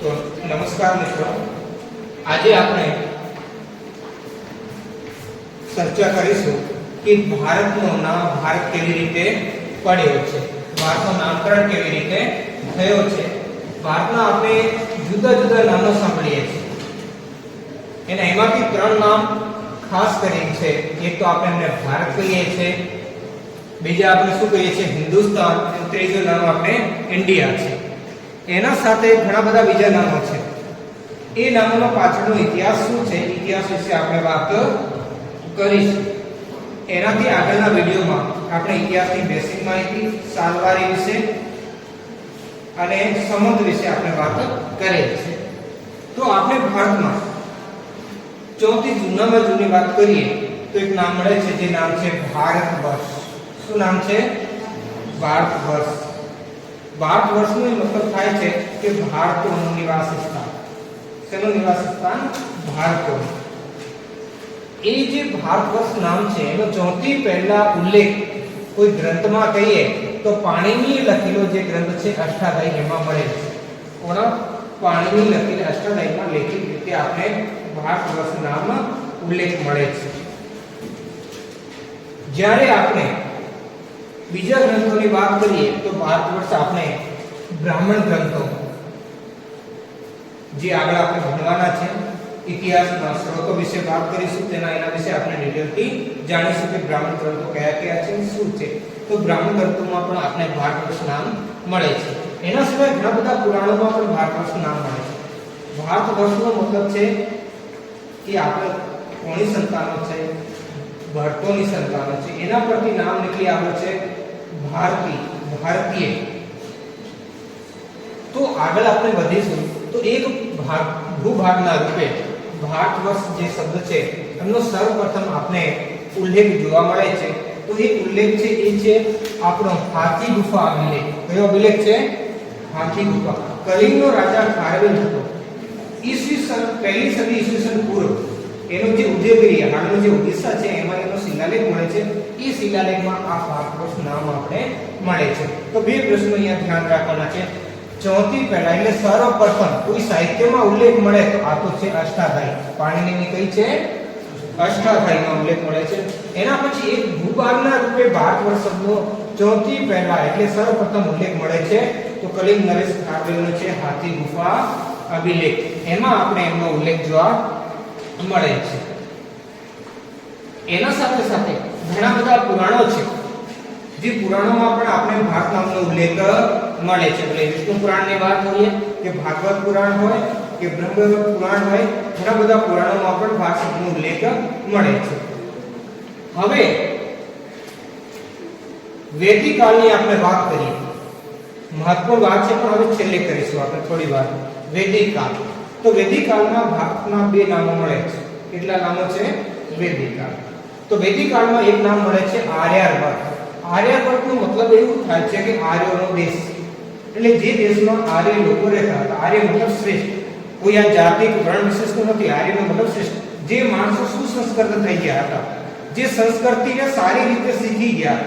તો નમસ્કાર મિત્રો, આજે આપણે ચર્ચા કરીશું કે ભારતનું નામ ભારત કેવી રીતે પડ્યો છે, ભારતનું નામકરણ કેવી રીતે થયો છે. ભારતના આપણે જુદા જુદા નામો સાંભળીએ છીએ, એના એમાંથી ત્રણ નામ ખાસ કરીને છે. એક તો આપણે એમને ભારત કહીએ છીએ, બીજા આપણે શું કહીએ છીએ હિન્દુસ્તાન, અને ત્રીજું નામ આપણે ઇન્ડિયા છે. એના સાથે ઘણા બધા બીજા નામો છે. એ નામોનો પાછળનો ઇતિહાસ શું છે, ઇતિહાસ વિશે આપણે વાત કરીશું. એનાથી આગળના વિડીયોમાં આપણે ઇતિહાસની બેસિક માહિતી, સાલવારી વિશે અને સંબંધ વિશે આપણે વાત કરી છે. તો આપણે ભારતમાં સૌથી જૂનામાં જૂની વાત કરીએ તો એક નામ મળે છે, જે નામ છે ભારત વર્ષ. શું નામ છે? ભારત વર્ષ. ભારત વર્ષનો મતલબ થાય છે કે ભારતોનું નિવાસ સ્થાન. શેનું નિવાસ સ્થાન? ભારતોનું. એ જે ભારત વર્ષ નામ છે એનો સૌથી પહેલા ઉલ્લેખ કોઈ ગ્રંથમાં કહીએ તો પાણીની લખેલો જે ગ્રંથ છે અષ્ટાધ્યાયી, એમાં મળે છે. કોના? પાણીની લખેલી અષ્ટાધ્યાયીમાં લેખિત રીતે આપણે ભારત વર્ષ નામ ઉલ્લેખ મળે છે. જ્યારે આપણે બીજા ગ્રંથોની વાત કરીએ તો ભારત વર્ષ આપણે બ્રાહ્મણ ગ્રંથો, જે આગળ આપણે ભણવાના છે, ઇતિહાસના સ્ત્રોતો વિશે વાત કરીશું, એના વિશે આપણે ડિટેલથી જાણીશું કે બ્રાહ્મણ ગ્રંથો કયા કયા છે, શું છે. તો બ્રાહ્મણ ગ્રંથોમાં પણ આપણે ભારત વર્ષ નામ મળે છે. એના સિવાય ઘણા બધા પુરાણોમાં પણ ભારત વર્ષ નામ મળે છે. ભારત વર્ષનો મતલબ છે કે આપણે કોની સંતાનો છે? ભરતોની સંતાનો છે. એના પરથી નામ નીકળી આવ્યું છે ભારતી, ભારતીય. તો આગળ આપણે વધીશું તો એક ભૂભાગના રૂપે ભારત વર્ષ જે શબ્દ છે એમનો સર્વપ્રથમ આપણે ઉલ્લેખ જોવા મળે છે. તો એ ઉલ્લેખ છે એ છે આપણો હાથી ગુફા અભિલેખ. કયો અભિલેખ છે? હાથી ગુફા. કલિંગનો રાજા ખારવેલ હતો. ઈસવીસન પહેલી સદી ઈસવીસન પૂર્વ એનો જે ઉદયગીરી હાલનો જે ઓડિશા છે એમાં એનો શિલાલેખ મળે છે. એ શિલાલેખમાં આ ભારત વર્ષ નામ આપણે મળે છે. તો બે પ્રશ્નો અહીંયા ધ્યાન રાખવાના છે. સૌથી પહેલા એટલે સર્વપ્રથમ કોઈ સાહિત્યમાં ઉલ્લેખ મળે તો આ તો છે અષ્ટાધ્યાયી. પાણીની કઈ છે? અષ્ટાધ્યાયીમાં ઉલ્લેખ મળે છે. એના પછી એક ભૂભાગના રૂપે ભારત વર્ષ શબ્દનો સૌથી પહેલા એટલે સર્વપ્રથમ ઉલ્લેખ મળે છે તો કલિંગ નરેશ ખારવેલનો છે હાથી ગુફા અભિલેખ. એમાં આપણે એમનો ઉલ્લેખ જોવા મળે છે. એના સાથે સાથે ઘણા બધા પુરાણો છે, જે પુરાણોમાં પણ આપણે ભારત નામનો ઉલ્લેખ મળે છે. એટલે વિષ્ણુ પુરાણની વાત કરીએ કે ભાગવત પુરાણ હોય કે બ્રહ્મવૈવર્ત પુરાણ હોય, ઘણા બધા પુરાણોમાં પણ ભારત શબ્દનો ઉલ્લેખ મળે છે. હવે વૈદિક કાળની આપણે વાત કરીએ. મહત્વપૂર્ણ વાત છે પણ હવે છેલ્લે કરીશું આપણે થોડી વાર. વૈદિક કાળ. તો વૈદિક કાળમાં ભારતના બે નામો મળે છે. કેટલા નામો છે વૈદિક કાળ? તો વૈદિક કાળમાં એક નામ મળે છે આર્યાવર્ત. આર્યાવર્તનો મતલબ એવું થાય છે કે આર્યોનો દેશ, એટલે જે દેશમાં આર્ય લોકો રહેતા હતા. આર્ય મતલબ શ્રેષ્ઠ, કોઈ આ જાતિ વર્ણ વિશેષ નથી. આર્યનો મતલબ શ્રેષ્ઠ, જે માણસો સુસંસ્કૃત થઈ ગયા હતા, જે સંસ્કૃતિને સારી રીતે શીખી ગયા,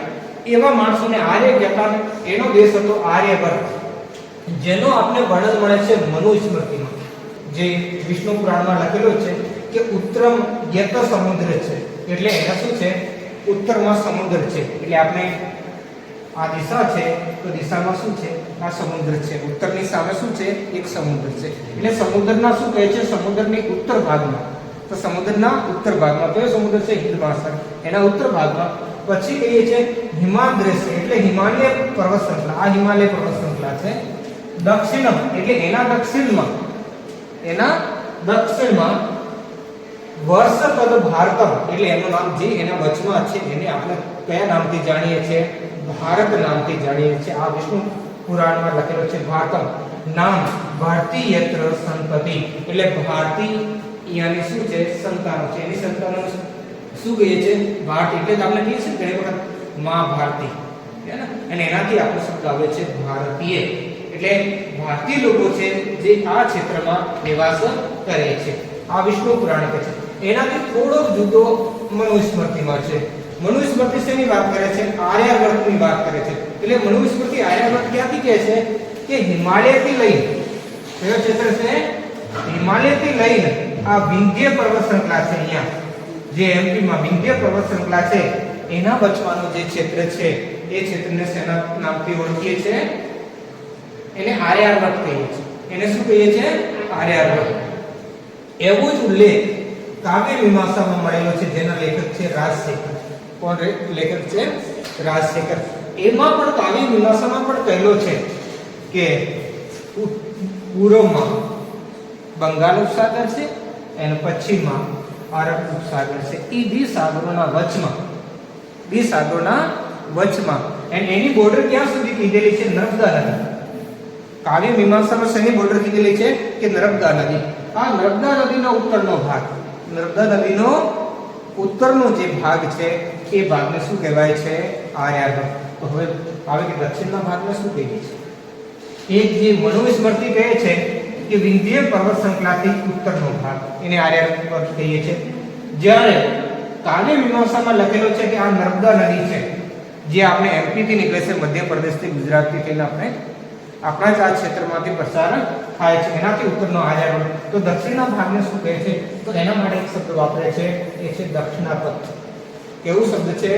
એવા માણસોને આર્ય કહેતા. એનો દેશ હતો આર્યવર્ત, જેનો આપણે વર્ણન મળે છે મનુસ્મૃતિમાં, જે વિષ્ણુ પુરાણમાં લખેલો છે કે ઉત્તરમ યત સમુદ્ર છે. એટલે એના શું છે? ઉત્તરમાં સમુદ્ર છે. એટલે આપણે આ દિશા છે તો દિશામાં શું છે? આ સમુદ્ર છે. ઉત્તરની સામે શું છે? એક સમુદ્ર છે. એટલે સમુદ્રના શું કહે છે? સમુદ્રની ઉત્તર ભાગમાં. તો સમુદ્રના ઉત્તર ભાગમાં કયો સમુદ્ર છે? હિંદ મહાસાગર. એના ઉત્તર ભાગમાં પછી કહીએ છે હિમાદ્રેશ, એટલે હિમાલય પર્વત શૃંખલા. આ હિમાલય પર્વત શૃંખલા છે. દક્ષિણમ એટલે એના દક્ષિણમાં વર્ષ તદ ભારતમ, એટલે એનું નામ જે એના વચમાં છે એને આપણે કયા નામથી જાણીએ છીએ? ભારત નામથી જાણીએ છીએ. આ વિષ્ણુ પુરાણમાં લખેલો છે ભારતમ. નામ ભારતીયત્ર સંતતિ, એટલે ભારતી યાની શું છે? સંતાનો છે. એની સંતાનો શું કહીએ છે? ભારતી. એટલે આપણે કહીએ છીએ ઘણી વખત માં ભારતી, હે ને? અને એનાથી આપણો શબ્દ આવે છે ભારતીય. એટલે ભારતીય લોકો છે જે આ ક્ષેત્રમાં નિવાસ કરે છે. આ વિષ્ણુ પુરાણ કહે છે. એનાથી થોડો જુદો મનુસ્મૃતિમાં છે. મનુસ્મૃતિ શેની વાત કરે છે? આર્યાવર્તની વાત કરે છે. એટલે મનુસ્મૃતિ આર્યાવર્ત ક્યાંથી કહે છે કે હિમાલયથી લઈ કયો ક્ષેત્ર છે? હિમાલયથી લઈને આ વિંધ્ય પર્વત શ્રૃંખલા છે, અહીંયા જે એમપી માં વિંધ્ય પર્વત શ્રૃંખલા છે એના વચવાનું જે ક્ષેત્ર છે એ ક્ષેત્રને શેના નામથી ઓળખીએ છીએ? એને આર્યાવર્ત કહીએ છીએ. એને શું કહીએ છીએ? આર્યાવર્ત. એવો જ ઉલ્લેખ કાવ્ય મીમાંસામાં મળેલો છે, જેના લેખક છે રાજશેખર. કોણ લેખક છે? રાજશેખર. એમાં પણ કાવ્ય મીમાંસામાં પણ કહેલો છે કે પૂર્વમાં બંગાળ ઉપસાગર છે અને પશ્ચિમમાં અરબ ઉપસાગર છે. એ બે સાગરોના વચમાં અને એની બોર્ડર ક્યાં સુધી કીધેલી છે? નર્મદા નદી. કાવ્ય મીમાંસામાં શેની બોર્ડર કીધેલી છે? કે નર્મદા નદી. આ નર્મદા નદીનો ઉત્તરનો ભાગ, નર્મદા નદીનો ઉત્તરનો જે ભાગ છે એ ભાગને શું કહેવાય છે? આર્યાવર્ત. તો હવે આવે કે દક્ષિણના ભાગને શું કહીએ છીએ? એક જે મનોવિસ્મૃતિ કહે છે કે વિંધ્ય પર્વત શ્રૃંખલાથી ઉત્તરનો ભાગ, એને આર્યાવર્ત કહીએ છીએ. જ્યારે કાવ્ય મીમાંસામાં લખેલો છે કે આ નર્મદા નદી છે, જે આપણે એમપી થી નીકળે છે, મધ્યપ્રદેશથી ગુજરાતથી થઈને આપણા જ આ ક્ષેત્રમાંથી પસાર થાય છે, એનાથી ઉત્તરનો આર્યાવર્ત. તો દક્ષિણના ભાગને શું કહે છે? તો એના માટે એક શબ્દ વાપરે છે, એ છે દક્ષિણાપથ. કેવું શબ્દ છે?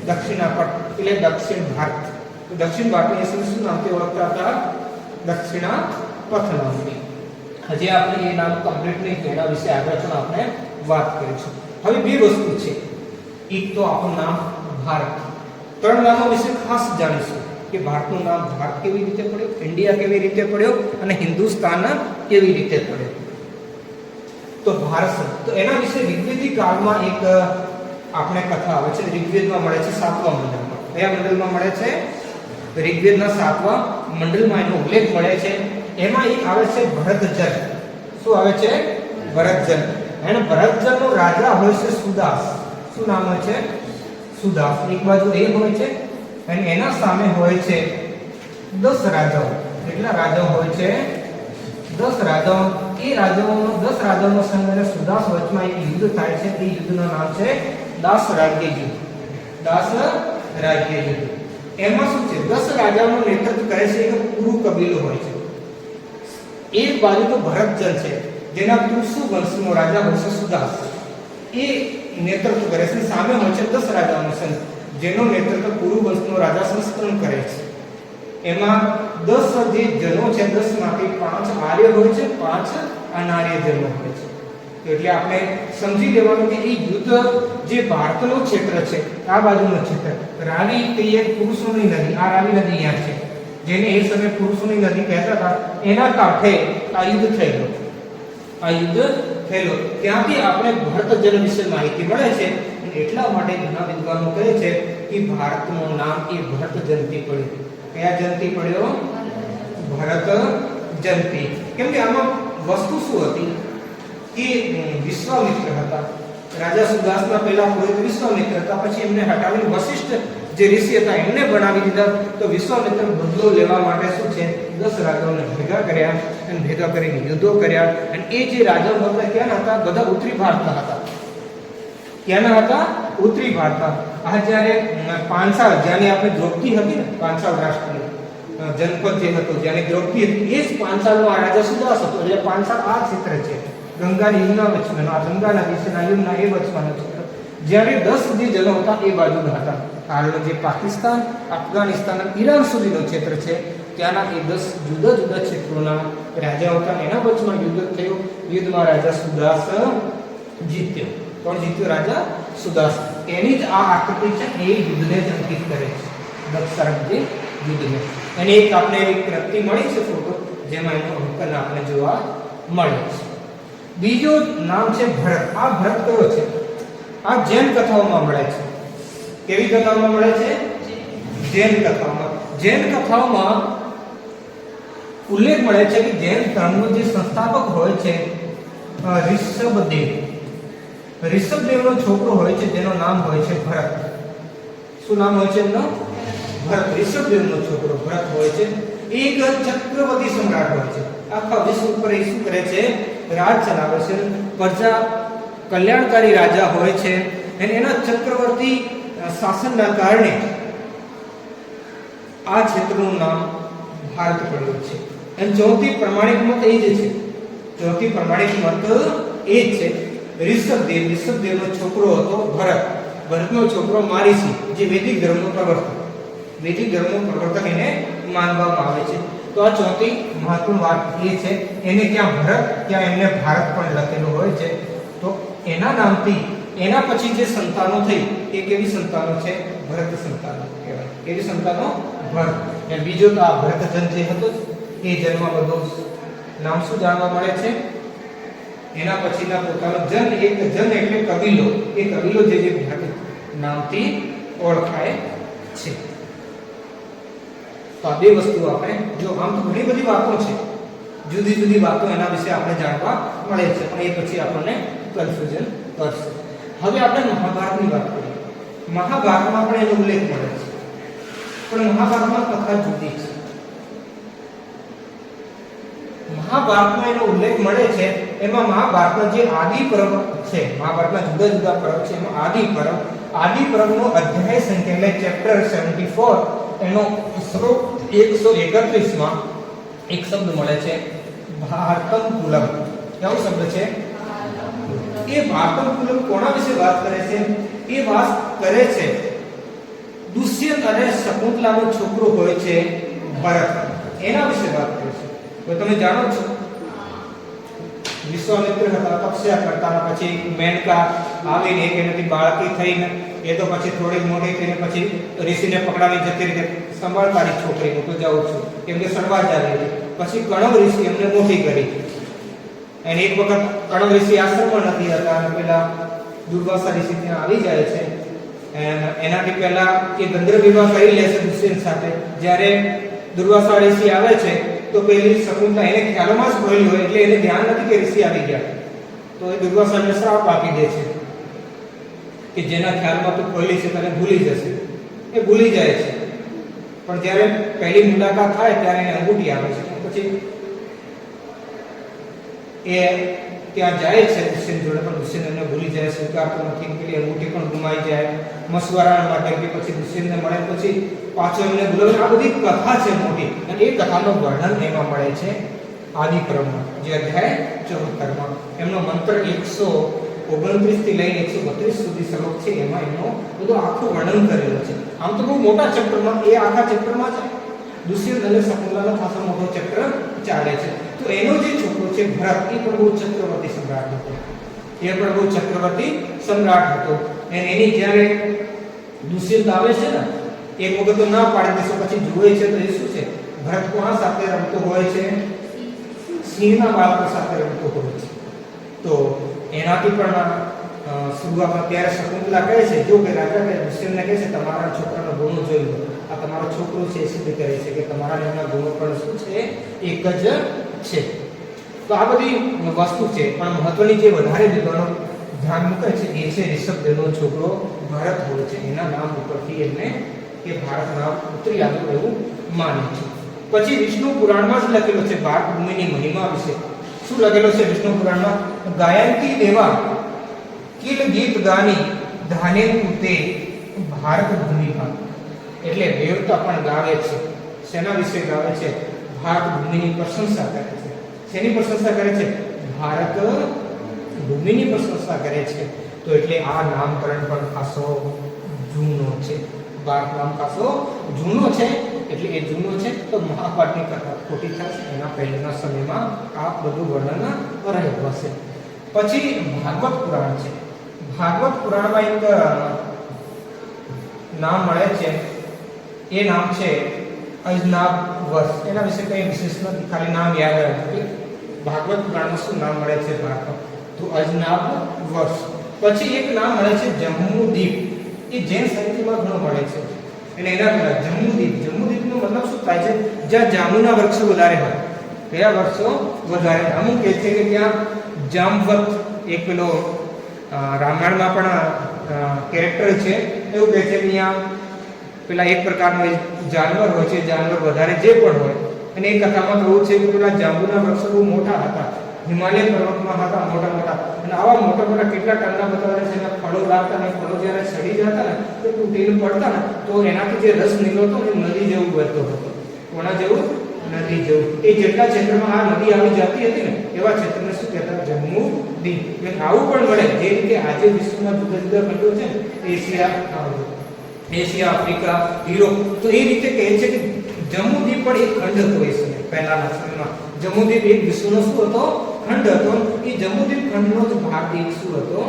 દક્ષિણાપથ એટલે દક્ષિણ ભારત. તો દક્ષિણ ભારતને શું નામથી ઓળખતા હતા? દક્ષિણાપથ નામથી. હજી આપણે એ નામ કમ્પ્લીટ નહીં થયું, એના વિશે આગળ પણ આપણે વાત કરીશું. હવે બે વસ્તુ છે. એક તો આપણું નામ ભારત. ત્રણ નામો વિશે ખાસ જાણીશું કે ભારતનું નામ ભારત કેવી રીતે પડ્યું, ઇન્ડિયા કેવી રીતે પડ્યો અને હિન્દુસ્તાન કેવી રીતે પડ્યો. તો ભારત, તો એના વિશે ઋગ્વેદિક કાળમાં એક આપણે કથા આવે છે. ઋગ્વેદમાં મળે છે 7મા મંડળમાં. કયા મંડળમાં મળે છે? ઋગ્વેદના 7મા મંડળમાં એનો ઉલ્લેખ મળે છે. એમાં એક આવે છે ભરતજન. શું આવે છે? ભરતજન. અને ભરતજનનો રાજા હોય છે સુદાસ. શું નામ હોય છે? સુદાસ. એક બાજુ એ હોય છે અને એના સામે હોય છે 10 રાજાઓ. કેટલા રાજાઓ હોય છે? 10 રાજાઓ. એ રાજાઓનો 10 રાજાઓનો સંગ અને સુદાસ વચમાં એક યુદ્ધ થાય છે. એ યુદ્ધનું નામ છે દાસ રાજ્ય યુદ્ધ. દાસ રાજ્ય યુદ્ધ. એમાં શું છે? 10 રાજાઓનું નેતૃત્વ કરે છે એક પુરુ કબીલો હોય છે. એક બાજુ તો ભરતજન છે, જેના તુસુ વંશનો રાજા હોય છે સુદાસ. એ નેતૃત્વ કરે છે. સામે હોય છે 10 રાજાઓનો સંઘ, જેનો નેતૃત્વ પુરુ વંશનો રાજા સંસ્કરણ કરે છે. એમાં 10 જે જનો છે, 10 માંથી 5 આર્ય હોય છે, 5 અનાર્ય જનો હોય છે. એટલે આપણે સમજી લેવાનું કે એ યુદ્ધ જે ભારતનું ક્ષેત્ર છે, આ બાજુનું ક્ષેત્ર, રાવી કહીએ પુરુષોની નદી, આ રાવી નદી અહીંયા છે, જેને એ સમયે પુરુષોની નદી કહેતા હતા, એના કાંઠે આ યુદ્ધ થયેલું. ત્યાંથી આપણે ભરતજન વિશે માહિતી મળે છે. એટલા માટે ઘણા વિદ્વાનો કહે છે કે ભારતનું નામ એ ભરતજનથી પડ્યું. કયા જનથી પડ્યો? ભરતજનથી. કેમ કે આમાં વસ્તુ શું હતી કે વિશ્વામિત્ર હતા. રાજા સુદાસના પહેલા પુરોહિત વિશ્વામિત્ર હતા. પછી એમને હટાવીને વશિષ્ઠ જે ઋષિ હતા એમને બનાવી દીધા. તો વિશ્વામિત્ર બદલો લેવા માટે શું છે? 10 રાજાઓને ભેગા કર્યા અને ભેગા કરીને યુદ્ધો કર્યા. અને એ જે રાજાઓ હતા ક્યાંના હતા? બધા ઉત્તરી ભારતના હતા. ક્યાંના હતા? ઉત્તરી ભારતના. આ જ્યારે પાંચાલ, જ્યાંની આપણે દ્રૌપદી હતી ને, પાંચાલ રાષ્ટ્રની જનપદ જે હતો, જ્યાંની દ્રૌપદી હતી, એ જ પાંચાલનો આ રાજા સુદાસ હતો. એટલે પાંચાલ આ ક્ષેત્ર છે, ગંગા યમુના વચમાં, આ ગંગા નદી છે, યમુના એ વચમાંનો ક્ષેત્ર. જ્યારે 10 જે જનો હતા એ બાજુના હતા. હાલનો જે પાકિસ્તાન, અફઘાનિસ્તાન અને ઈરાન સુધીનો ક્ષેત્ર છે, ત્યાંના એ 10 જુદા જુદા ક્ષેત્રોના રાજાઓ હતા. એના વચમાં યુદ્ધ થયું. યુદ્ધમાં રાજા સુદાસ જીત્યો. કોણ જીત્યો? રાજા સુદાસ. એની જ આ આકૃતિ છે, એ યુદ્ધને જ અંકિત કરે છે, દક્ષરાજ્ય યુદ્ધને. અને એક આપણે એક વ્યક્તિ મળી છે ફોટો, જેમાં એનું અંકન આપણે જોવા મળે છે. બીજું નામ છે ભરત. આ ભરત કયો છે? આ જૈન કથાઓમાં મળે છે. કેવી કથાઓમાં મળે છે? જૈન કથાઓમાં. જૈન કથાઓમાં ઉલ્લેખ મળે છે કે જૈન ધર્મનો જે સંસ્થાપક હોય છે ઋષભદેવ. ઋષભદેવનો છોકરો હોય છે, જેનું નામ હોય છે ભરત. શું નામ હોય છે એમનો? ભરત. ઋષભદેવનો છોકરો ભરત હોય છે. એક ચક્રવર્તી સમ્રાટ હોય છે. આખા વિશ્વ ઉપર એ શું કરે છે? રાજ ચલાવે છે. પ્રજા કલ્યાણકારી રાજા હોય છે. અને એના ચક્રવર્તી શાસનના કારણે આ ક્ષેત્રનું નામ ભારત પડ્યું છે. અને ચોથી પ્રમાણિક મત એ જ છે. ચોથી પ્રમાણિક મત એ જ છે. ઋષભદેવનો છોકરો હતો ભરત. ભરતનો છોકરો મારીસી, જે વૈદિક ધર્મનો પ્રવર્તક એને માનવામાં આવે છે. તો આ ચોથી મહત્વની વાત એ છે, એને ક્યાં ભરત, ત્યાં એમને ભારત પણ લખેલું હોય છે. તો એના નામથી એના પછી જે સંતાનો થઈ એ કેવી સંતાનો છે? ભરત સંતાનો કહેવાય. કેવી સંતાનો? ભરત. અને બીજો તો આ ભરતજન જે હતો એ જન્મ બધું નામ શું જાણવા મળે છે? એના પછીના પોતાનો જન, એક જન એટલે કબીલો. એ કબીલો જે ભરત નામથી ઓળખાય છે. તો આ બે વસ્તુ આપણે જો, આમ તો ઘણી બધી વાતો છે, જુદી જુદી વાતો એના વિશે આપણે જાણવા મળે છે, પણ એ પછી આપણને કન્ફ્યુઝન કરશે. હવે આપણે મહાભારતની વાત કરીએ. મહાભારતમાં પણ એનો ઉલ્લેખ મળે છે, પણ મહાભારતમાં કથા જુદી છે. મહાભારતમાં એનો ઉલ્લેખ મળે છે, એમાં મહાભારતના જે આદિ પર્વ છે, મહાભારતના જુદા જુદા પર્વ છે, એમાં આદિ પર્વનો અધ્યાય સંખ્યા એટલે ચેપ્ટર 74, એનો શ્લોક 131 માં એક શબ્દ મળે છે, ભારતમ કુલમ. કેવો શબ્દ છે? એ ભારતમ કુલમ કોના વિશે વાત કરે છે? એ વાત કરે છે દુષ્યંત અને શકુંતલાનો છોકરો હોય છે ભરત, એના વિશે વાત કરે છે. તો તમે જાણો છો વિશ્વામિત્ર હતા, તપસ્યા કરતા, પછી મેનકા આવીને એનાથી બાળકી થઈને એ તો પછી થોડીક મોટી થઈને પછી ઋષિને પકડાવી જતી રીતે સંભાળતારી છોકરીને તો જાઉં છું કેમ કે સડવા જાવી હતી. પછી કણવ ઋષિ એમને મોટી કરી, અને એક વખત કણવ ઋષિ આશ્રમમાં નથી હતા અને પેલા દુર્વાસા ઋષિ ત્યાં આવી જાય છે. એનાથી પહેલા એ ગંધર્વ વિવાહ કરી લે છે દુષ્યંત સાથે. જ્યારે દુર્વાસા ઋષિ આવે છે તો પેલી શકુંતલા એને ખ્યાલમાં જ ભૂલી હોય એટલે એને ધ્યાન નથી કે ઋષિ આવી ગયા. તો એ દુર્વાસાને શ્રાપ આપી દે છે કે જેના ખ્યાલમાં તું ખોલી છે તને ભૂલી જશે. એ ભૂલી જાય છે, પણ જ્યારે પહેલી મુલાકાત થાય ત્યારે એને અંગૂઠી આવે છે. પછી એ ત્યાં જાય છે દુષ્યંત જોડે, પણ દુષ્યંત એને ભૂલી જાય, સ્વીકારતો નથી, પેલી અંગૂઠી પણ ગુમાઈ જાય. મશવરા માટે કે પછી દુષ્યંતને મળે પછી પાછો એમને બોલાવે. આ બધી કથા છે મોટી, અને એ કથાનું વર્ણન એમાં મળે છે આદિ પર્વમાં, જે અધ્યાય 74 માં. એમનો મંત્ર 129 થી લઈને 132 સુધી શ્લોક છે, એમાં એમનો બધું આખું વર્ણન કરેલું છે. આમ તો બહુ મોટા ચેપ્ટરમાં, એ આખા ચેપ્ટરમાં છે દુષ્યંત અને શકુંતલાનો ખાસો મોટો ચેપ્ટર ચાલે છે. તો એનો જે છોકરો છે ભરત, એ પણ બહુ ચક્રવર્તી સમ્રાટ હતો. અને એની જ્યારે દુષ્યંત આવે છે ને, એક વખત તો ના પાડી દેશે, પછી જુએ છે તો એ શું છે, ભરત કોના સાથે રમતો હોય છે? સિંહના બાળકો સાથે રમતો હોય છે. તો એનાથી પણ શરૂઆતમાં ત્યારે શકુંતલા કહે છે, જો કે રાજા કે દુષ્યંતને કહે છે તમારા છોકરાનો ગુણ જોઈ લો, આ તમારો છોકરો છે એ સિદ્ધ કરે છે કે તમારા એમના ગુણો પણ શું છે? એક જ છે. તો આ બધી વસ્તુ છે, પણ મહત્વની જે વધારે વિદ્વાનો ધ્યાન મૂકે છે એ છે ઋષભદેવનો છોકરો ભરત હોય છે. એના નામ ઉપરથી એમને કે ભારત નામ ઉતરી આવ્યું એવું માને છે. પછી વિષ્ણુ પુરાણમાં જ લખેલો છે ભારત ભૂમિની મહિમા વિશે. શું લખેલો છે વિષ્ણુ પુરાણમાં? ગાયંતી દેવા કિલ ગીત ગાની ધાને કુતે ભારત ભૂમિમાં. એટલે દેવતા પણ ગાવે છે. શેના વિશે ગાવે છે? ભારત ભૂમિની પ્રશંસા કરે છે. શેની પ્રશંસા કરે છે? ભારત ભૂમિની પ્રશંસા કરે છે. તો એટલે આ નામકરણ પણ ખાસો જૂનો છે. ભારત નામ ખાસો જૂનો છે, એટલે એ જૂનો છે તો મહાભારતની કથા ખોટી થશે. એના પહેલાના સમયમાં આ બધું વર્ણન રહેલું હશે. પછી ભાગવત પુરાણ છે. ભાગવત પુરાણમાં એક નામ મળે છે, એ નામ છે અજનાબ વર્ષ. એના વિશે કંઈ વિશેષ નથી, ખાલી નામ યાદ રાખજો. ભાગવત પુરાણમાં શું નામ મળે છે ભારતમાં? તો અજનાબ વર્ષ. પછી એક નામ મળે છે જમ્મુદીપ. એ જૈન સાહિત્યમાં ઘણો મળે છે. એટલે એના પહેલા જમ્મુદીપનો મતલબ શું થાય છે? જ્યાં જાંબુના વૃક્ષો વધારે હોય. કયા વૃક્ષો વધારે? અમુક કહે છે કે ત્યાં જામવત, એક પેલો રામાયણમાં પણ કેરેક્ટર છે, એવું કહે છે કે ત્યાં પેલા એક પ્રકારનું જાનવર હોય છે, જાનવર વધારે જે પણ હોય. અને એ કથામાં કહ્યું છે કે પેલા જાંબુના વૃક્ષો બહુ મોટા હતા, હિમાલય પર્વતમાં હતા મોટા મોટા. અને આવા મોટા મોટા કેટલા ટનના બતાવે છે, એના ફળો લાગતા ને ફળો જ્યારે સડી જતા ને તો તૂટીને પડતા ને તો એનાથી જે રસ નીકળતો ને નદી જેવું વહેતો હતો. કોના જેવું? નદી જેવું. એ જેટલા ક્ષેત્રમાં આ નદી આવી જતી હતી ને એવા ક્ષેત્રને શું કહેતા? જમ્મુદ્વીપ. એટલે આવું પણ મળે જે રીતે આજે વિશ્વમાં જુદા જુદા ખંડો છે એશિયા, આફ્રિકા, યુરોપ, તો એ રીતે કહે છે કે જમ્મુદ્વીપ પણ એક ખંડ હતો એ સમયે પહેલાના સમયમાં. જમ્મુદ્વીપ એક વિશ્વનો શું હતો? ખંડ હતો. એ જમ્મુદ્વીપ ખંડનો જ ભાગ એક શું હતો?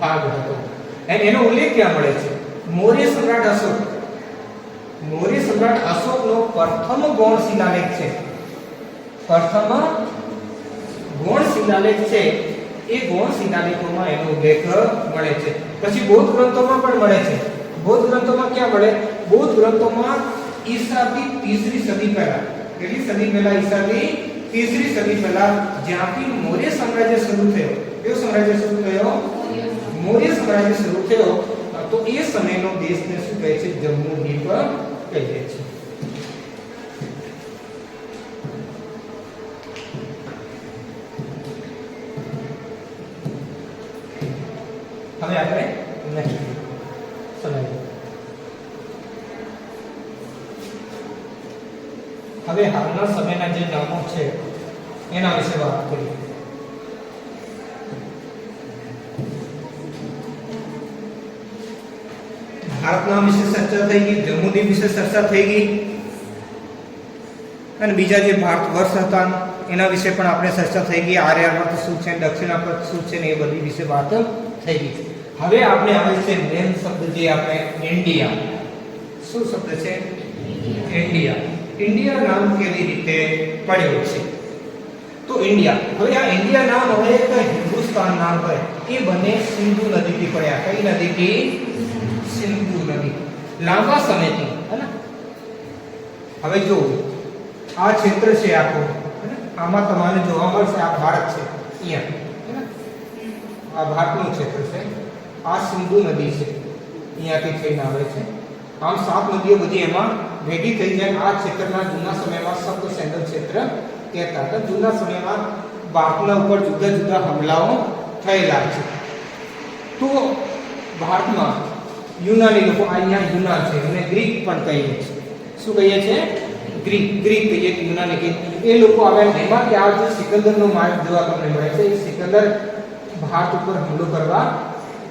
ભાગ હતો. અને એનો ઉલ્લેખ ક્યાં મળે છે? મૌર્ય સમ્રાટ અશોક. મૌર્ય સમ્રાટ અશોકનો પ્રથમ ગૌણ શિલાલેખ છે. પ્રથમ ગૌણ શિલાલેખ છે. એ ગૌણ શિલાલેખોમાં એનો ઉલ્લેખ મળે છે. પછી બૌદ્ધ ગ્રંથોમાં પણ મળે છે. બૌદ્ધ ગ્રંથોમાં ક્યાં મળે? બૌદ્ધ ગ્રંથોમાં ઈસાથી 3રી સદી પહેલા, કેટલી સદી પહેલા? ઈસાથી 3રી સદી પહેલા, જ્યાંથી મૌર્ય સામ્રાજ્ય શરૂ થયો. કયું સામ્રાજ્ય શરૂ થયો? મૌર્ય સામ્રાજ્ય શરૂ થયો. તો એ સમયનો દેશને શું કહે છે? જમ્મુદ્વીપ કહે છે. હવે આપણે નેક્સ્ટ સમજીએ. હવે હાલના સમયના જે નામો છે એના વિશે વાત કરીએ. ભારતના વિશે ચર્ચા થઈ ગઈ, જમ્મુદ્વીપ વિશે ચર્ચા થઈ ગઈ, અને બીજા જે ભારત વર્ષ હતા એના વિશે પણ આપણે ચર્ચા થઈ ગઈ. આર્યાવર્ત શું છે, દક્ષિણાવર્ત શું છે ને એ બધી વિશે વાત થઈ ગઈ. હવે આપણે આવે છે મેન શબ્દ જે આપણે ઇન્ડિયા. શું શબ્દ છે? ઇન્ડિયા. ઇન્ડિયા નામ કેવી રીતે પડ્યું છે? તો ઇન્ડિયા, હવે આ ઇન્ડિયા નામ હોય કે હિન્દુસ્તાન નામ હોય, એ બંને સિંધુ નદીથી પડ્યા. કઈ નદીથી? સિંધુ નદી. લાંબા સમયથી, હે ને? હવે જો આ ક્ષેત્ર છે આખું, આમાં તમારે જોવા મળશે આ ભારત છે અહીંયા, આ ભારતનું ક્ષેત્ર છે. આ સિંધુ નદી છે, અહીંયાથી થઈને આવે છે. આમ 7 નદીઓ બધી એમાં ભેગી થઈ જાય. આ ક્ષેત્રના જૂના સમયમાં સપ્ત સેન્ટ્રલ ક્ષેત્ર કહેતા હતા. જૂના સમયમાં ભારતના ઉપર જુદા જુદા હુમલાઓ થયેલા છે. તો ભારતમાં યુનાની લોકો, અહીંયા યુનાન છે, અને ગ્રીક પણ કહીએ છીએ. શું કહીએ છીએ? ગ્રીક. ગ્રીક કહીએ, યુનાની કહીએ. એ લોકો આવ્યા. એમાંથી આ જે સિકંદરનો માર્ગ જોવા તમને મળે છે, એ સિકંદર ભારત ઉપર હુમલો કરવા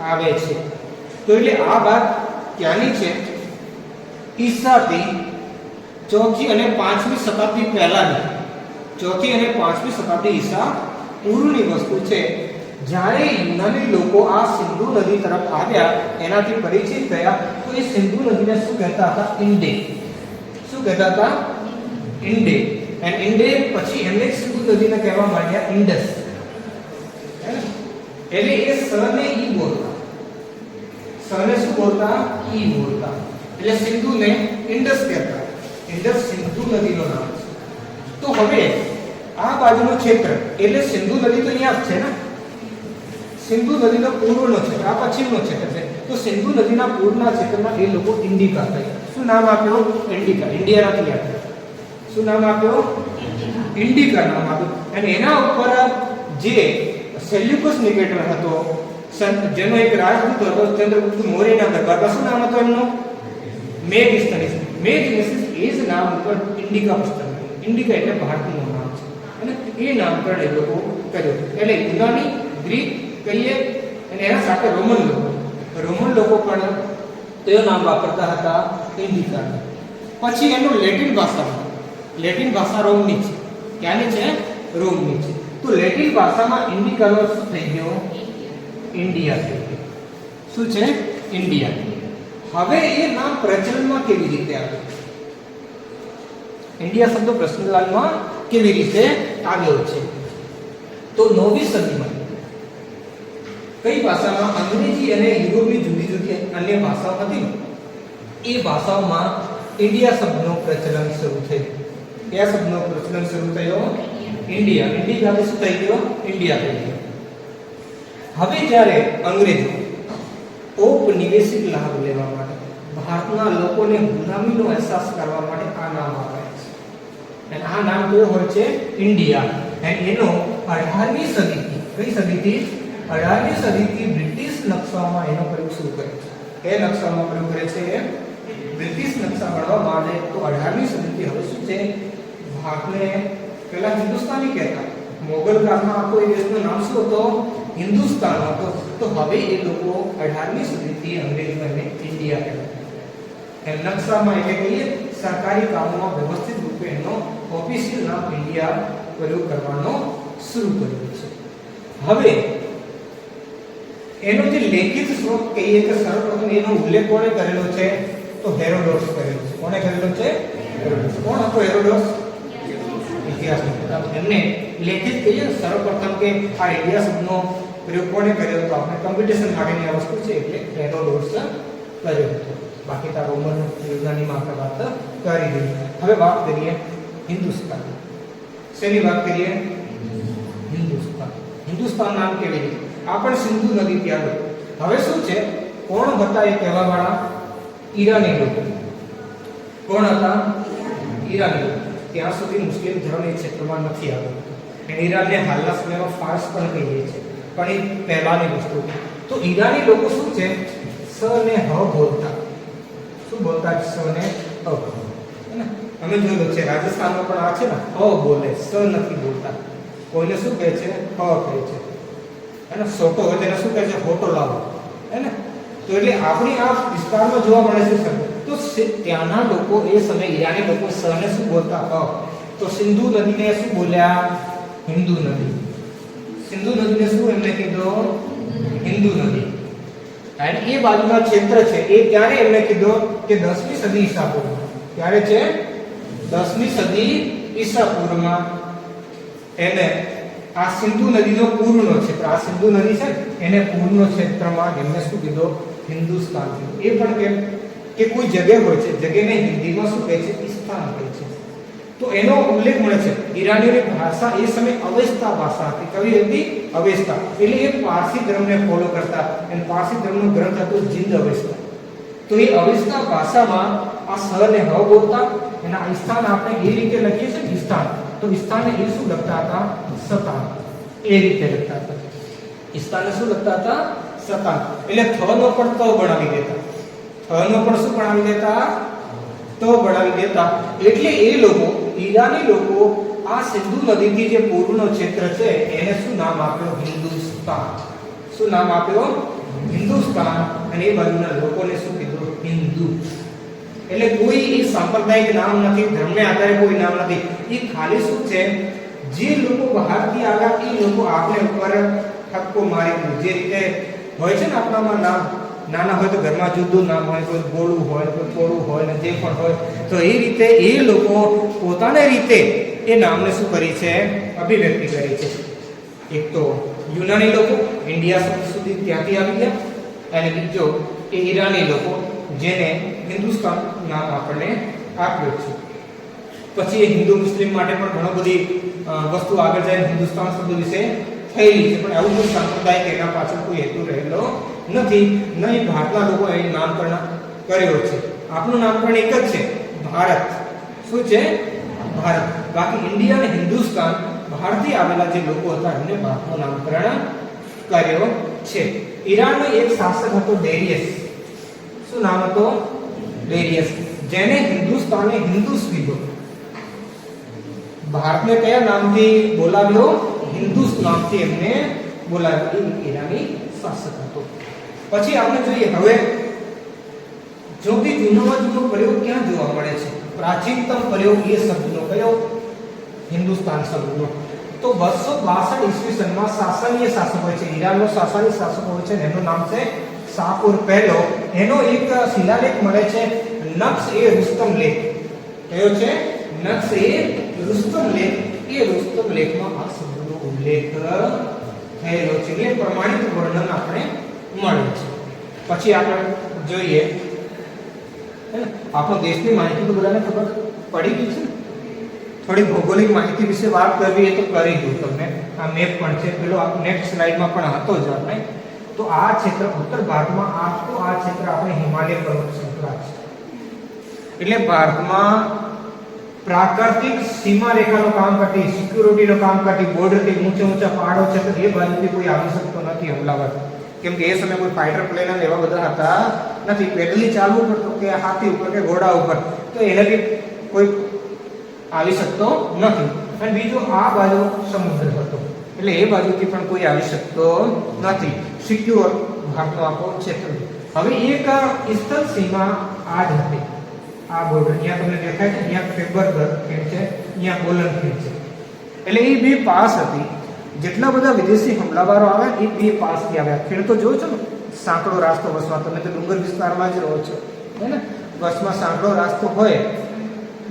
આવે છે. તો એટલે આ વાત ક્યાંની છે? ઈસાથી 4મી અને 5મી શતાબ્દી પહેલાની, 4મી અને 5મી શતાબ્દી ઈસા પૂર્વની વસ્તુ છે. જ્યારે યુનાની લોકો આ સિંધુ નદી તરફ આવ્યા, એનાથી પરિચિત થયા, તો એ સિંધુ નદીને શું કહેતા હતા? ઇન્ડે. શું કહેતા હતા? ઇન્ડે. અને ઇન્ડે પછી એમને સિંધુ નદીને કહેવા માંડ્યા ઇન્ડસ. એટલે એ સને ઈ બોલતા, સને શું બોલતા? ઈ બોલતા. એટલે સિંધુને ઇન્ડસ કહેતા. ઇન્ડસ સિંધુ નદીનો નામ છે. તો હવે આ બાજુનું ક્ષેત્ર, એટલે સિંધુ નદી તો અહીંયા જ છે ને, સિંધુ નદીનો પૂર્વનો ક્ષેત્ર, આ પશ્ચિમનો ક્ષેત્ર છે. તો સિંધુ નદીના પૂર્વના ક્ષેત્રમાં એ લોકો ઇન્ડિકા કહે. શું નામ આપ્યો? ઇન્ડિકા. ઇન્ડિયા નથી આપ્યો. શું નામ આપ્યો? ઇન્ડિકા નામ આપ્યું. અને એના ઉપર જે સેલ્યુકસ નિકેટર હતો, જેનો એક રાજદૂત હતો ચંદ્રગુપ્ત મૌર્યના દરબારમાં, શું નામ હતું એમનું? મેગસ્તનિસ. મેગસ્તનિસ એ જ નામ ઉપર ઇન્ડિકા પુસ્તક. ઇન્ડિકા એટલે ભારતનું નામ છે, અને એ નામકરણ એ લોકો કર્યું. એટલે યુનાની, ગ્રીક કહીએ, અને એના સાથે રોમન લોકો. રોમન લોકો પણ તેઓ નામ વાપરતા હતા ઇન્ડિકા. પછી એનું લેટિન ભાષા, લેટિન ભાષા રોમની છે. ક્યાંની છે? રોમની છે. તો લેટિન ભાષામાં ઇન્ડિકાનો શું થઈ ગયો? ઇન્ડિયા થઈ ગયો. શું છે? ઇન્ડિયા. હવે એ નામ પ્રચલનમાં કેવી રીતે આવ્યું? ઇન્ડિયા શબ્દ પ્રચલનમાં કેવી રીતે આવ્યો છે? તો 9મી સદીમાં કઈ ભાષામાં? અંગ્રેજી અને યુરોપની જુદી જુદી અન્ય ભાષાઓ હતી, એ ભાષાઓમાં ઇન્ડિયા શબ્દનો પ્રચલન શરૂ થયું. કયા શબ્દનો પ્રચલન શરૂ થયો? ઇન્ડિયા. ઇન્ડિયા શું થઈ ગયો? ઇન્ડિયા થઈ ગયો. હવે જ્યારે અંગ્રેજો ઔપનિવેશિક લાભ લેવા માટે, ભારતના લોકોને ગુલામીનો અહેસાસ કરવા માટે આ નામ આપ્યા છે. અને આ નામ કયો હોય છે? ઇન્ડિયા. અને એનો 18મી સદીથી, કઈ સદીથી? 18મી સદીથી બ્રિટિશ નકશામાં એનો પ્રયોગ શરૂ કર્યો છે. એ નકશામાં પ્રયોગ કરે છે બ્રિટિશ નકશા મળવા માટે. તો 18મી સદીથી હવે શું છે? ભારતને પહેલા હિન્દુસ્તાની કહેતા, મોગલ કાળમાં આખો એ દેશનું નામ શું હતું? હિન્દુસ્તાન હતો. તો હવે એ લોકો 18મી સદીથી અંગ્રેજોને ઇન્ડિયા કહેતા. એમ નકશામાં એટલે કહીએ સરકારી કામોમાં વ્યવસ્થિત રૂપે એનો ઓફિશિયલ નામ ઇન્ડિયા પ્રયોગ કરવાનો શરૂ કર્યો છે. હવે એનો જે લેખિત સ્ત્રોત કહીએ કે સર્વપ્રથમ એનો ઉલ્લેખ કોણે કરેલો છે? તો હેરોડોટસ કરેલો છે. કોણે કરેલો છે? હેરોડોટસ. કોણ હતો હેરોડોટસ? ઇતિહાસનો. એમને લેખિત કહીએ સર્વપ્રથમ કે આ ઇન્ડિયા શબ્દનો પ્રયોગ કોણે કર્યો તો આપણે કોમ્પિટિશન માટેની આ વસ્તુ છે એટલે હેરોડોટસ કર્યો હતો. બાકી તો રોમન યુનાનીમાં આપણે વાત કરી દીધી. હવે વાત કરીએ હિન્દુસ્તાન. શેની વાત કરીએ? હિન્દુસ્તાન. હિન્દુસ્તાન નામ કેવી રીતે? આ પણ સિંધુ નદી ત્યાં. હવે શું છે? કોણ હતા એ કહેવા વાળા? ઈરાની લોકો. કોણ હતા? ઈરાની લોકો. ત્યાં સુધી મુસ્લિમ ધર્મ એ ક્ષેત્રમાં નથી આવ્યો. અને ઈરાનને હાલના સમયમાં ફારસ પણ કહીએ છીએ, પણ એ પહેલાની વસ્તુ. તો ઈરાની લોકો શું છે? સ ને હ બોલતા. શું બોલતા? સ ને હ. અમે જોયું છે રાજસ્થાનમાં પણ આ છે ને હ બોલે, સ નથી બોલતા. કોઈને શું કહે છે? હ કહે છે. અને સોટો હોય તેને શું કહે છે? હોટો લાવો. હે ને? તો એટલે આપણી આ વિસ્તારમાં જોવા મળે છે શબ્દ. તો ત્યાંના લોકો એ સમયે ઈરાની લોકો સ ને શું બોલતા? હ. તો સિંધુ નદીને શું બોલ્યા? હિન્દુ નદી. સિંધુ નદીને શું એમને કીધું? હિન્દુ નદી. અને એ બાજુના ક્ષેત્ર છે એ ક્યારે એમને કીધું કે 10મી સદી ઈસા પૂર્વમાં. ક્યારે છે? 10મી સદી ઈસા પૂર્વમાં એને આ સિંધુ નદીનો પૂર્વનો ક્ષેત્ર, આ સિંધુ નદી છે એને પૂર્વનો ક્ષેત્રમાં એમને શું કીધું? હિન્દુસ્તાન કીધું. એ પણ કેમ કે કોઈ જગ્યા હોય છે, જગ્યાને હિન્દીમાં શું કહે છે? સ્થાન કહે છે. તો એનો ઉલ્લેખ મળે છે. ઈરાનીની ભાષા એ સમયે અવેસ્તા ભાષા હતી. કઈ હતી? અવેસ્તા. એટલે એ પારસી ધર્મને ફોલો કરતા. અને પારસી ધર્મનો ગ્રંથ હતો જિંદ અવેસ્તા. તો એ અવેસ્તા ભાષામાં આ સ ને હ બોલતા. એના સ્થાન આપણે એ રીતે લખીએ છીએ સ્થાન. તો સ્થાનને એ શું લખતા હતા? સતાન. એ રીતે લખતા હતા. સ્થાનને શું લખતા હતા? સતાન. એટલે થ નો પણ ત બનાવી દેતા. થ નો પણ શું બનાવી દેતા? તો બનાવી દેતા. એટલે એ લોકો ઈરાની લોકો આ સિંધુ નદીથી જે પૂર્વનો ક્ષેત્ર છે એને શું નામ આપ્યો? હિન્દુસ્તાન. શું નામ આપ્યો? હિન્દુસ્તાન. અને એ બાજુના લોકોને શું કીધું? હિન્દુ. એટલે કોઈ એ સાંપ્રદાયિક નામ નથી, ધર્મને આધારે કોઈ નામ નથી. એ ખાલી શું છે? જે લોકો બહારથી આવ્યા એ લોકો આપણે ઉપર ઠપકો મારી જે રીતે હોય છે ને આપણામાં નામ નાના હોય તો ઘરમાં જુદું નામ હોય, કોઈ ગોળું હોય, કોઈ કોળું હોય ને જે પણ હોય, તો એ રીતે એ લોકો પોતાની રીતે એ નામને શું કરી છે? અભિવ્યક્તિ કરી છે. એક તો યુનાની લોકો ઇન્ડિયા સુધી ત્યાંથી આવી ગયા, અને બીજો એ ઈરાની લોકો જેને હિન્દુસ્તાન નામ આપણને આપ્યું છે. પછી એ હિન્દુ મુસ્લિમ માટે પણ ઘણો બધી વસ્તુ આગળ જાય હિન્દુસ્તાન શબ્દ વિશે થયેલી છે, પણ આવું કોઈ સંપ્રદાય કે એના પાછળ કોઈ હેતુ રહેલો નથી. નહીં ભારતના લોકો એ નામકરણ કર્યો છે. આપણું નામકરણ એક જ છે, ભારત. શું છે? ભારત. બાકી ઇન્ડિયા અને હિન્દુસ્તાન બહારથી આવેલા જે લોકો હતા એમને ભારતનું નામકરણ કર્યો છે. ઈરાનનો એક શાસક હતો ડેરિયસ. શું નામ હતો? ડેરિયસ. જેને હિન્દુસ્તાને હિન્દુસ કીધો. ભારતને કયા નામથી બોલાવ્યો? હિન્દુસ નામથી એમને બોલાવ્યો. એ ઈરાની શાસક હતો. પછી આપણે જોઈએ હવે સૌથી જૂનામાં જૂનો પ્રયોગ ક્યાં જોવા મળે છે? પ્રાચીનતમ પ્રયોગ એ શબ્દનો કયો? હિન્દુસ્તાન શબ્દનો. તો 262 ઈસવીસનમાં સાસાનીય શાસક હોય છે, ઈરાનનો સાસાની શાસક હોય છે, એનું નામ છે શાહપુર પહેલો. એનો એક શિલાલેખ મળે છે, નક્શ એ રુસ્તમ લેખ. કયો છે? નક્શ એ રુસ્તમ લેખ. એ રુસ્તમ લેખમાં આ શબ્દનો ઉલ્લેખ થયેલો છે. એટલે પ્રમાણિત વર્ણન આપણે મળે છે. પછી આપણે જોઈએ આપણો દેશની માહિતી તો બધાને ખબર પડી ગઈ છે. થોડી ભૌગોલિક માહિતી વિશે વાત કરવી એ તો કરી દઉં તમને. આ મેપ પણ છે, પેલો નેક્સ્ટ સ્લાઇડમાં પણ હતો જ આપણે. તો આ ક્ષેત્ર ઉત્તર ભારતમાં આખું આ ક્ષેત્ર આપણે હિમાલય પર્વત શ્રૃંખલા છે. એટલે ભારતમાં પ્રાકૃતિક સીમા રેખાનું કામ કરતી, સિક્યુરિટીનું કામ કરતી, બોર્ડરથી ઊંચા પહાડો છે, તો એ બાજુથી કોઈ આવી શકતો નથી હુમલાવર. કેમ કે એ સમયે કોઈ ફાઇટર પ્લેન એવા બધા હતા નથી. પેદલી ચાલવું પડતું કે હાથી ઉપર કે ઘોડા ઉપર, તો એનાથી કોઈ આવી શકતો નથી. અને બીજો આ બાજુ સમુદ્ર હતો એટલે એ બાજુથી પણ કોઈ આવી શકતો નથી. સિક્યોર ભારતનો આખો ક્ષેત્ર. હવે એક સ્થળ સીમા આ જ હતી. આ બોર્ડર અહીંયા તમને દેખાય છે, અહીંયા ખેબર ખીણ છે, અહીંયા બોલન ખીણ છે. એટલે એ બે પાસ હતી. જેટલા બધા વિદેશી હુમલાવારો આવે એ બે પાસથી આવ્યા. ખીણ તો જોયો છો ને, સાંકડો રાસ્તો બસમાં. તમે તો ડુંગર વિસ્તારમાં જ રહો છો, હે ને? બસમાં સાંકડો રાસ્તો હોય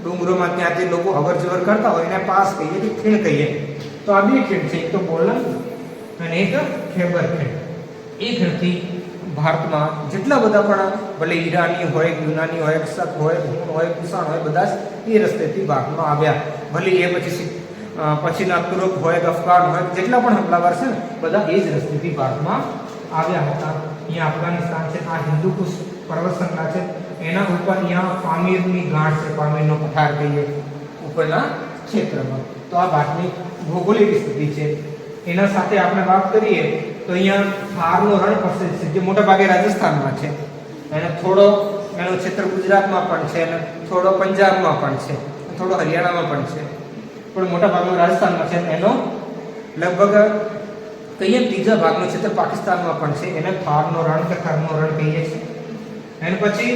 ડુંગરોમાં, ત્યાંથી લોકો અવર જવર કરતા હોય એને પાસ કહીએ કે ખીણ કહીએ. તો આ બે ખીણ છે, એક તો બોલન અને એક ખેબર ખીણ. એ ખીણથી ભારતમાં જેટલા બધા પણ ભલે ઈરાની હોય, યુનાની હોય, શક હોય, હુણ હોય, કુષાણ હોય, બધા જ એ રસ્તેથી ભારતમાં આવ્યા. ભલે એ પછીના તુર્ક હોય, અફઘાન હોય, જેટલા પણ હુમલાવર છે ને બધા એ જ રસ્તેથી ભારતમાં આવ્યા હતા. અહીંયા અફઘાનિસ્તાન છે, આ હિન્દુ કુશ પર્વત શૃંખલા છે, એના ઉપર અહીંયા પામીરની ગાંઠ છે, પામીરનો પઠાર કહીએ ઉપરના ક્ષેત્રમાં. તો આ ભારતની ભૌગોલિક સ્થિતિ છે. એના સાથે આપણે વાત કરીએ તો અહીંયા થારનો રણ પ્રસિદ્ધ છે, જે મોટા ભાગે રાજસ્થાનમાં છે. અને થોડો એનો ક્ષેત્ર ગુજરાતમાં પણ છે, અને થોડો પંજાબમાં પણ છે, થોડો હરિયાણામાં પણ છે, પણ મોટા ભાગનો રાજસ્થાનમાં છે. એનો લગભગ કહીએ ત્રીજા ભાગનું ક્ષેત્ર પાકિસ્તાનમાં પણ છે. એને થારનો રણ કે થરનો રણ કહીએ છીએ. અને પછી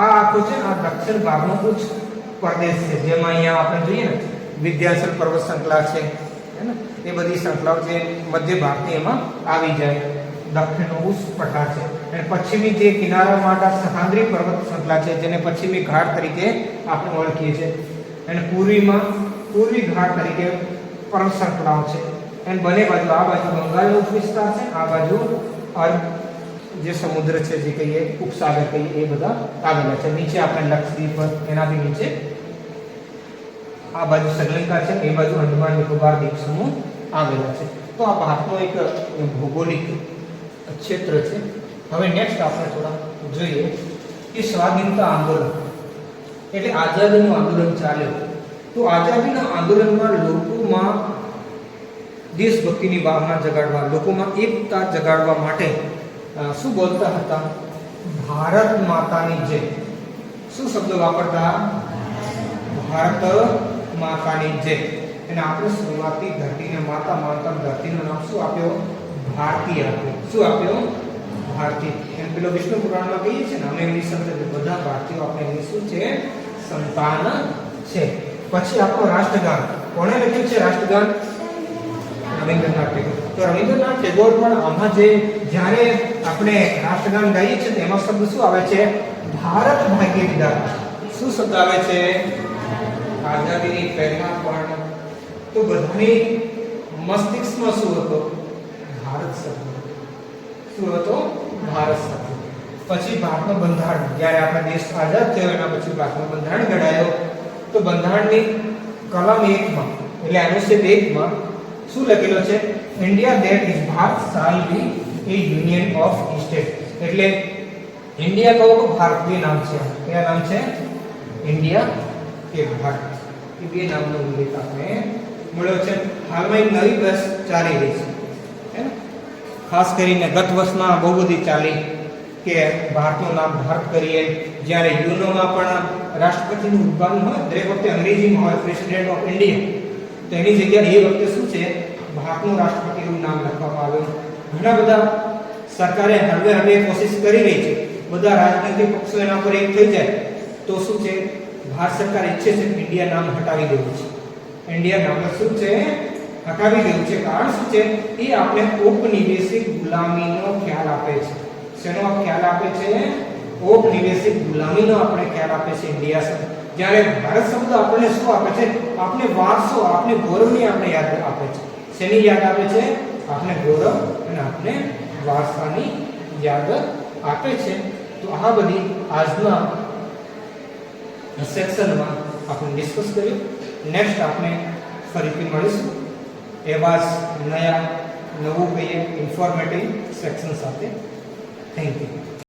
આ આખું છે આ દક્ષિણ ભાગનો ઉચ્ચ પ્રદેશ છે, જેમાં અહીંયા આપણે જોઈએ ને વિંધ્યાચલ પર્વત શૃંખલા છે, હે ને? એ બધી શૃંખલાઓ જે મધ્ય ભારતની એમાં આવી જાય. દક્ષિણનો ઉચ્ચ પઠાર છે. અને પશ્ચિમી જે કિનારા માટે સહ્યાદ્રી પર્વત શૃંખલા છે, જેને પશ્ચિમી ઘાટ તરીકે આપણે ઓળખીએ છીએ. અને પૂર્વી ઘાટ તરીકે પર્વત શૃંખલાઓ છે. અને બંને બાજુ, આ બાજુ બંગાળનો વિસ્તાર છે, આ બાજુ જે સમુદ્ર છે, જે કહીએ ઉપસાગર કહીએ, એ બધા આવેલા છે. નીચે આપણે લક્ષદ્વીપ, એનાથી નીચે આ બાજુ શ્રીલંકા છે, એ બાજુ અંદમાન નિકોબાર દ્વીપ સમૂહ આવેલા છે. તો આ ભારતનો એક ભૌગોલિક ક્ષેત્ર છે. હવે નેક્સ્ટ આપણે થોડા જોઈએ કે સ્વાધીનતા આંદોલન એટલે આઝાદીનું આંદોલન ચાલ્યું. તો આઝાદીના આંદોલનમાં લોકોમાં દેશભક્તિની ભાવના જગાડવા, લોકોમાં એકતા જગાડવા માટે શું બોલતા હતા? ભારત માતાની જય. શું શબ્દ વાપરતા? ભારત માતાની જય. અને આપણે શરૂઆતથી ધરતીને માતા માનતા ધરતીનું નામ શું આપ્યો? ભારતી આપ્યો. શું આપ્યો? ભારતી. એમ પેલો વિષ્ણુ પુરાણમાં કહીએ છીએ ને, અમે એમની સંતાન, બધા ભારતીયો આપણે એમની શું છે? સંતાન છે. પછી આપણો રાષ્ટ્રગાન કોણે લખ્યું છે? રાષ્ટ્રગાન રવિન્દ્રનાથ ટેગોર. તો રવિન્દ્રનાથ ટેગોર પણ આમાં જે જ્યારે આપણે રાષ્ટ્રગાન ગાઈએ છીએ તો એમાં શબ્દ શું આવે છે? ભારત ભાગ્ય વિધાતા. શું શબ્દ આવે છે? આઝાદીની પહેલા પણ તો બધાની મસ્તિષ્કમાં શું હતો? ભારત શબ્દ. શું હતો? ભારત શબ્દ. પછી ભારતનું બંધારણ, જ્યારે આપણો દેશ આઝાદ થયો એના પછી ભારતનું બંધારણ ઘડાયો. તો બંધારણની કલમ 1 માં એટલે અનુચ્છેદ 1 માં શું લખેલો છે? ઇન્ડિયા ધેટ ઇઝ ભારત શાલ બી એ યુનિયન ઓફ સ્ટેટ. એટલે ઇન્ડિયા કહો તો ભારતીય નામ છે. કયા નામ છે? ઇન્ડિયા કે ભારત. એ બે નામનો ઉલ્લેખ આપણે મળ્યો છે. હાલમાં એક નવી બસ ચાલી રહી છે, હે ને? ખાસ કરીને ગત વર્ષમાં બહુ બધી ચાલી કે ભારતનું નામ ભારત કરીએ. જ્યારે યુનોમાં પણ રાષ્ટ્રપતિનું ઉદ્ઘાટન હોય દરેક વખતે અંગ્રેજીમાં હોય, પ્રેસિડેન્ટ ઓફ ઇન્ડિયા. તો એની જગ્યાએ એ વખતે શું છે? ભારતનું રાષ્ટ્રપતિનું નામ લખવામાં આવ્યું. ઘણા બધા સરકારે હવે કોશિશ કરી રહી છે, બધા રાજનૈતિક પક્ષો એના પર એક થઈ જાય તો શું છે? ભારત સરકાર ઈચ્છે છે કે ઇન્ડિયા નામ હટાવી દેવું છે. ઇન્ડિયા નામ શું છે? હટાવી દેવું છે. કારણ શું છે? એ આપણે ઔપનિવેશિક ગુલામીનો ખ્યાલ આપે છે. શેનો ખ્યાલ આપે છે? ઔપનિવેશિક ગુલામીનો આપણે ખ્યાલ આપે છે ઇન્ડિયા શબ્દ. જ્યારે ભારત શબ્દ આપણને શું આપે છે? આપણે વારસો, આપણે ગૌરવની આપણે યાદ આપે છે. શેની યાદ આપે છે? આપણે ગૌરવ અને આપણે વારસાની યાદ આપે છે. તો આ બધી આજના સેક્શનમાં આપણે ડિસ્કસ કર્યું. નેક્સ્ટ આપણે ફરીથી મળીશું એવા જ નવું કહીએ ઇન્ફોર્મેટિવ સેક્શન સાથે. Thank you.